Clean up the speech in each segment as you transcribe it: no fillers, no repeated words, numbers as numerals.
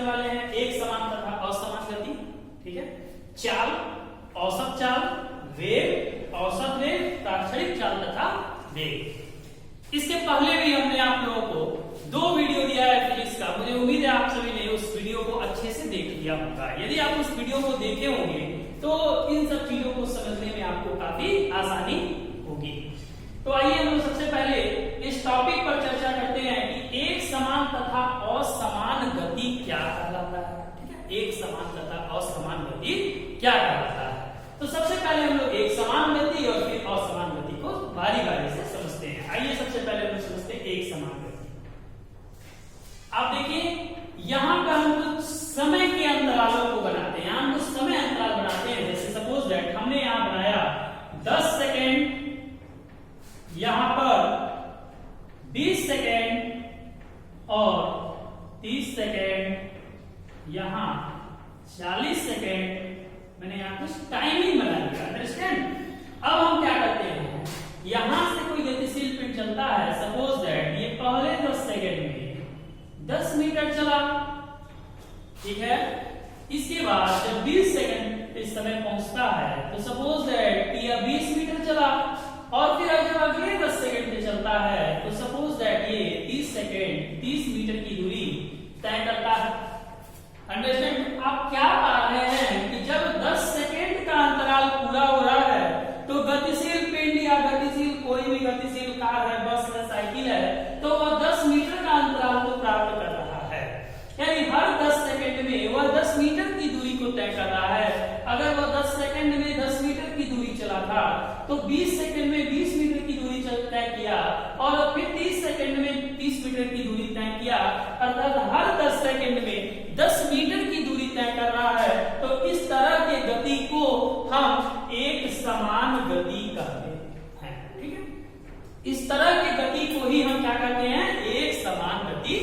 वाले हैं एक समान तथा असमान गति, ठीक है, चाल, औसत चाल, वेग, औसत वेग, तात्क्षणिक चाल तथा वेग। इसके पहले भी हमने आप लोगों को 2 वीडियो दिया है फिजिक्स का। मुझे उम्मीद है आप सभी ने उस वीडियो को अच्छे से देख लिया होगा। यदि आप उस वीडियो को देखे होंगे तो इन सब चीजों को समझने में आपको काफी आसानी होगी। तो आइए हम सबसे पहले इस टॉपिक पर चर्चा करते हैं कि एक समान तथा असमान गति क्या कहलाता है, ठीक है, एक समान तथा असमान गति क्या कहलाता है। तो सबसे पहले हम लोग एक समान गति और फिर असमान गति को बारी बारी से समझते हैं। आइए सबसे पहले हम समझते हैं एक समान गति। आप देखिए यहाँ पर हम कुछ समय के अंतरालों को बनाते हैं, हम कुछ समय अंतराल बनाते हैं। जैसे सपोज दैट हमने यहाँ बनाया 10 सेकेंड, यहां पर 20 सेकेंड और 30 सेकेंड, यहां 40 सेकेंड। मैंने यहां कुछ टाइमिंग बना दिया, अंडरस्टैंड। अब हम क्या करते हैं, यहां से कोई गतिशील पिंड चलता है, सपोज दैट ये पहले 10 सेकेंड में 10 मीटर चला, ठीक है। इसके बाद जब 20 सेकेंड इस समय पहुंचता है तो सपोज दैट यह 20 मीटर चला, और फिर जब अगले 10 सेकेंड पे चलता है तो सपोज दैट ये 30 सेकेंड 30 मीटर की दूरी तय करता है। अंडरस्टैंड। आप क्या पा रहे हैं कि जब 10 सेकेंड का अंतराल पूरा हो रहा है तो गतिशील पिंड या गतिशील कोई भी गतिशील कार है, बस है, साइकिल है, तो वह 10 मीटर का अंतराल को प्राप्त कर रहा है। यानी हर 10 सेकेंड में वह 10 मीटर की दूरी को तय कर रहा है। अगर वह 10 सेकेंड में 10 मीटर की दूरी चला था तो 20 सेकेंड में 20 मीटर की दूरी तय किया, और फिर 30 सेकेंड में 30 मीटर की दूरी तय किया। अर्थात हर 10 सेकेंड में 10 मीटर की दूरी तय कर रहा है। तो इस तरह के गति को हम एक समान गति कहते हैं, ठीक है। इस तरह की गति को ही हम क्या कहते हैं, एक समान गति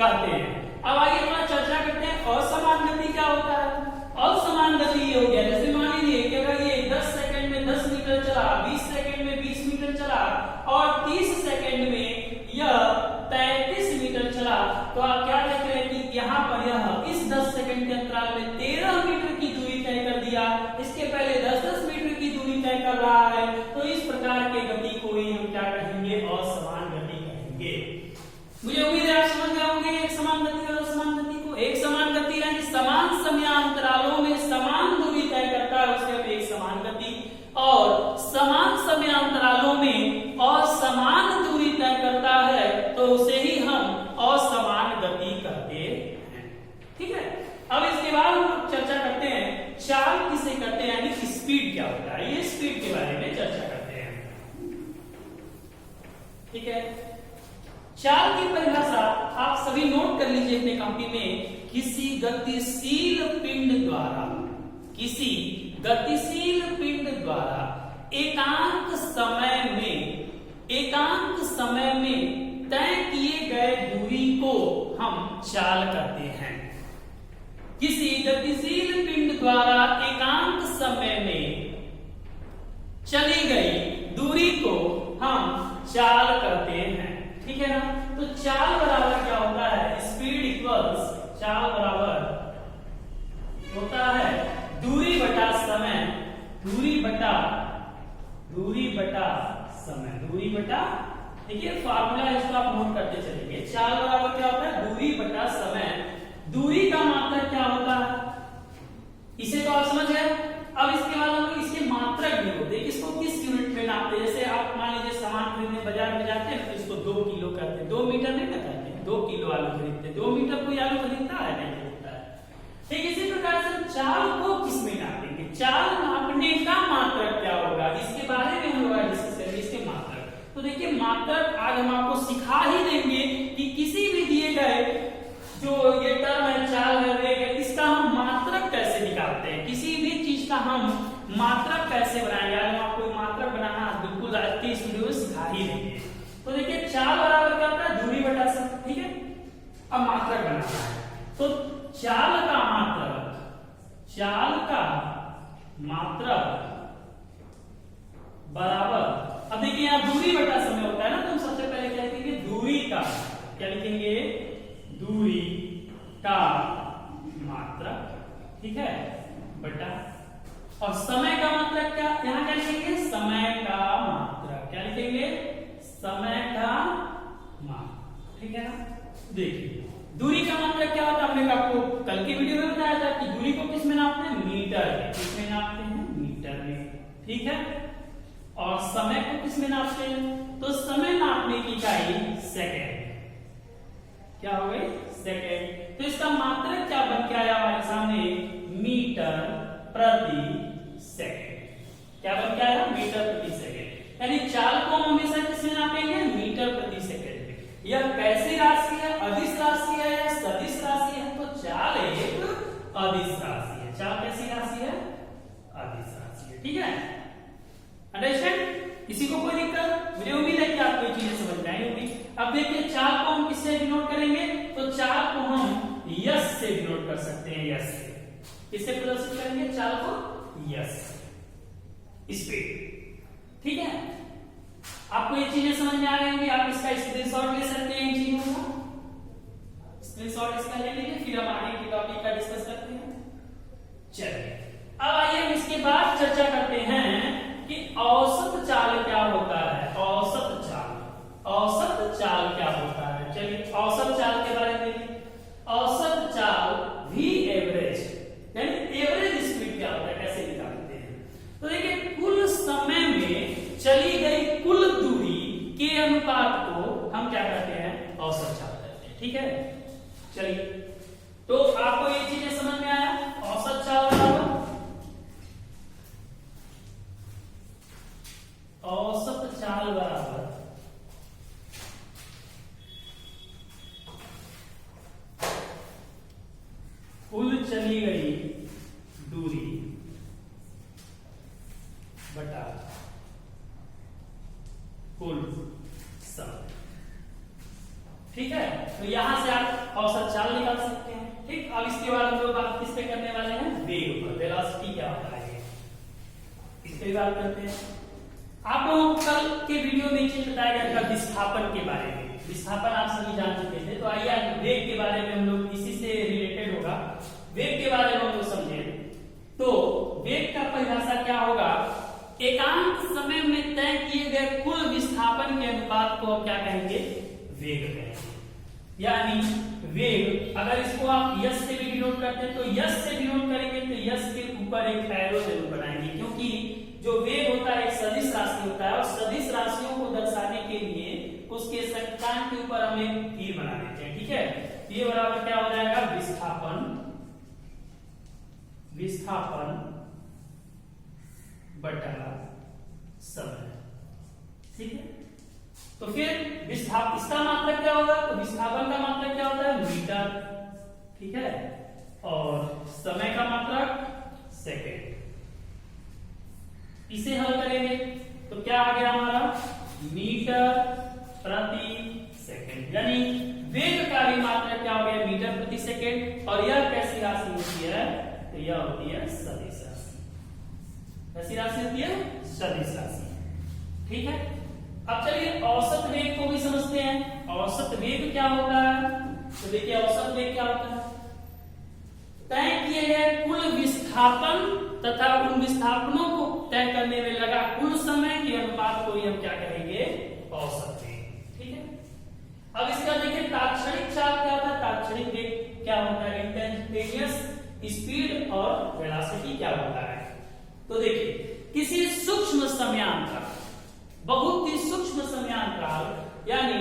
कहते हैं। अब आइए थोड़ा चर्चा करते हैं असमान गति क्या होता है। असमान गति ये हो गया, जैसे मान लीजिए कि अगर ये 10 सेकंड में 10 मीटर चला, 20 सेकंड में 20 मीटर चला और 30 सेकंड में यह 33 मीटर चला, तो आप क्या देख रहे हैं कि यहाँ पर यह इस 10 सेकंड के अंतराल में 13 मीटर की दूरी तय कर दिया। इसके पहले 10-10 मीटर की दूरी तय कर रहा है। तो इस प्रकार के गति को ही हम क्या कहेंगे, असमान गति कहेंगे। मुझे उम्मीद है आप समझ गए होंगे एक समान गति और असमान गति को। एक समान गति यानी समान समयांतरालों में समान दूरी तय करता है, उसे हम एक समान गति, और समान समयांतरालों में असमान दूरी तय करता है तो उसे ही हम असमान गति कहते हैं, ठीक है। अब इसके बाद हम चर्चा करते हैं चाल किसे कहते हैं, यानी स्पीड क्या होता है। ये स्पीड के बारे में चर्चा करते हैं, ठीक है। चाल की परिभाषा आप सभी नोट कर लीजिए अपने कॉपी में। किसी गतिशील पिंड द्वारा, किसी गतिशील पिंड द्वारा एकांक समय में तय किए गए दूरी को हम चाल कहते हैं। किसी गतिशील पिंड द्वारा एकांक समय में चली गई दूरी को हम चाल कहते हैं, ठीक है ना। तो चाल बराबर क्या होता है, स्पीड इक्वल्स, चाल बराबर होता है दूरी बटा समय, दूरी बटा समय, दूरी बटा, देखिए फार्मूला है, इसको आप नोट करते चलेंगे। चाल बराबर क्या होता है, दूरी बटा समय। दूरी का मात्रक क्या होता है, इसे तो आप समझ गए। अब इसके बाद हम लोग इसके मात्रक भी होते हैं, इसको किस यूनिट में नापते हैं। जैसे आप मान लीजिए सामान खरीदने बाजार में जाते हैं तो इसको 2 किलो कहते हैं, 2 मीटर नहीं ना कहते हैं, 2 किलो आलू खरीदते हैं। 2 मीटर कोई आलू खरीदता है, नहीं खरीदता है। ठीक इसी प्रकार से चाल को किस में नापेंगे, चाल नापने का मात्रक क्या होगा, इसके बारे में हम लोग डिस्कस करेंगे, इसके मात्रक। तो देखिए मात्रक आज हम आपको सिखा ही देंगे कि किसी भी दिए गए जो ये टर्म है, चाल है, वेग है, इसका हम मात्रक कैसे निकालते हैं, किसी भी चीज का हम मात्रक कैसे बनाएंगे। आज हम आपको मात्रक बनाना बिल्कुल आज के इस वीडियो में सिखा ही देंगे। तो देखिए चाल बराबर क्या होता है, दूरी बटा समय, ठीक है। अब मात्रक बनाना है, तो चाल का मात्रक बराबर, अब देखिए यहाँ दूरी बटा समय होता है ना, तो हम सबसे पहले क्या लिखेंगे, दूरी का, क्या लिखेंगे, दूरी का ठीक है, बटा, और समय का मात्रक क्या, यहाँ क्या लिखेंगे, समय का मात्रक, क्या लिखेंगे, समय का मात्रक, ठीक है ना। देखिए दूरी का मात्रक क्या होता है, हमने आपको कल की वीडियो में बताया था कि दूरी को किस में नापते हैं, मीटर में, किसमें नापते हैं, मीटर में, ठीक है। और समय को किस में नापते हैं, तो समय नापने की इकाई सेकेंड, क्या हो गई, सेकेंड। तो इसका मात्रक क्या बन के आया हमारे सामने, मीटर प्रति सेकेंड, क्या बन के आया, मीटर प्रति सेकेंड। यानी चाल को हम हमेशा किसमें नापेंगे, मीटर प्रति सेकेंड। यह कैसी राशि है, अदिश राशि है या सदिश राशि है, तो चाल एक अदिश राशि है। चाल कैसी राशि है, अदिश राशि है, ठीक है, अंडरस्टैंड। किसी को कोई दिक्कत, मुझे उम्मीद है कि आपको ये चीजें समझ में आई होगी। अब देखिए चाल को हम किससे डिनोट करेंगे, तो चाल को हम यस से डिनोट कर सकते हैं, यस से, किससे प्रदर्शित करेंगे, चाल को यस, स्पीड, ठीक है। आपको ये चीजें समझ में आ रही होंगी, आप इसका स्क्रीनशॉट ले सकते हैं, इन चीजों का स्क्रीनशॉट इसका ले लीजिए, फिर हम आगे की टॉपिक का डिस्कस करते हैं। चलिए अब आइए हम इसके बाद चर्चा करते हैं कि औसत चाल क्या होता है, औसत चाल, औसत चाल क्या होता है। चलिए औसत चाल के बारे में देखिए, औसत चाल भी एवरेज, यानी एवरेज स्पीड क्या होता है, कैसे निकालते हैं। तो देखिए कुल समय में चली गई कुल दूरी के अनुपात को हम क्या कहते हैं, औसत चाल कहते हैं, ठीक है। चलिए तो आपको ये चीजें समझ में आया, औसत चाल बराबर औसत चाल बराबर कुल चली गई दूरी बटा कुल समय, ठीक है। तो यहां से आप औसत चाल निकाल सकते हैं, ठीक। अब इसके बाद हम लोग बात किस पे करने वाले हैं, वेग पर, वेलोसिटी क्या होता है, इस पे बात करते हैं। आप लोगों को कल के वीडियो में चीज बताया गया था विस्थापन के बारे में, विस्थापन आप सभी जान चुके थे। तो आइए आज वेग के बारे में हम लोग इसी से रिलेटेड होगा, वेग के बारे में हम लोग समझे। तो वेग का परिभाषा क्या होगा, एकांक समय में तय किए गए कुल विस्थापन के अनुपात को क्या कहेंगे, वेग कहेंगे। यानी वेग, अगर इसको आप यस से भी डिनोट करते हैं तो यस से डिनोट करेंगे तो यस के ऊपर एक एरो जरूर बनाएंगे, क्योंकि जो वेग होता है एक सदिश राशि होता है, और सदिश राशियों को दर्शाने के लिए उसके संख्यांक के ऊपर हम एक तीर बना देते हैं, ठीक है। ये बराबर क्या हो जाएगा, विस्थापन, विस्थापन बटा समय, ठीक है। तो फिर विस्थापन, इसका मात्रक क्या होगा, तो विस्थापन का मात्रक क्या होता है, मीटर, ठीक है, और समय का मात्रक सेकेंड। इसे हल करेंगे तो क्या आ गया हमारा, मीटर प्रति सेकेंड, यानी वेग का भी मात्रक क्या हो गया, मीटर प्रति सेकेंड। और यह कैसी राशि होती है, तो यह होती है सदिश राशि, कैसी राशि होती है, सदिश राशि, ठीक है। अब चलिए औसत वेग को भी समझते हैं, औसत वेग क्या होता है। तो देखिए औसत वेग क्या होता है, तय किए गए कुल विस्थापन तथा उन विस्थापनों को तय करने में लगा कुल समय के अनुपात को ही हम क्या कहेंगे, औसत वेग, ठीक है। अब इसका देखिए तात्क्षणिक चाल क्या होता है, तात्क्षणिक वेग क्या होता है, इंस्टेंटेनियस स्पीड और वेलोसिटी क्या होता है। तो देखिए किसी सूक्ष्म समयांतराल, बहुत ही सूक्ष्म समयांतराल यानी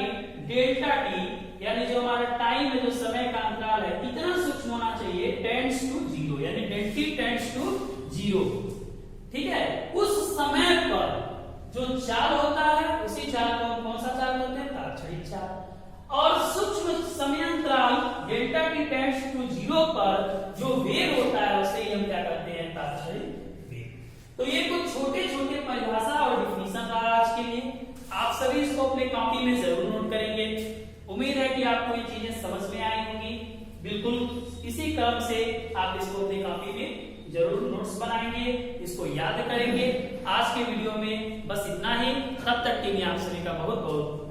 डेल्टा टी, यानी जो हमारा टाइम है, जो समय का अंतराल है, इतना सूक्ष्म होना चाहिए, टेंड्स टू जीरो, यानी delta T tends to zero, ठीक है। उस समय पर जो चाल होता है उसी चाल को हम कौन सा चाल कहते हैं, तात्क्षणिक चाल। और सूक्ष्म समयांतराल delta T tends to zero पर जो वेग होता है उसे हम क्या कहते हैं, तात्क्षणिक वेग। तो ये कुछ छोटे छोटे परिभाषा और डिफिनीशन था आज के लिए, आप सभी इसको अपने कॉपी में जरूर नोट करेंगे। उम्मीद है कि आपको ये चीजें समझ में आई होंगी। बिल्कुल इसी क्रम से आप इसको अपनी कॉपी में जरूर नोट्स बनाएंगे, इसको याद करेंगे। आज के वीडियो में बस इतना ही, तब तक के लिए आप सभी का बहुत बहुत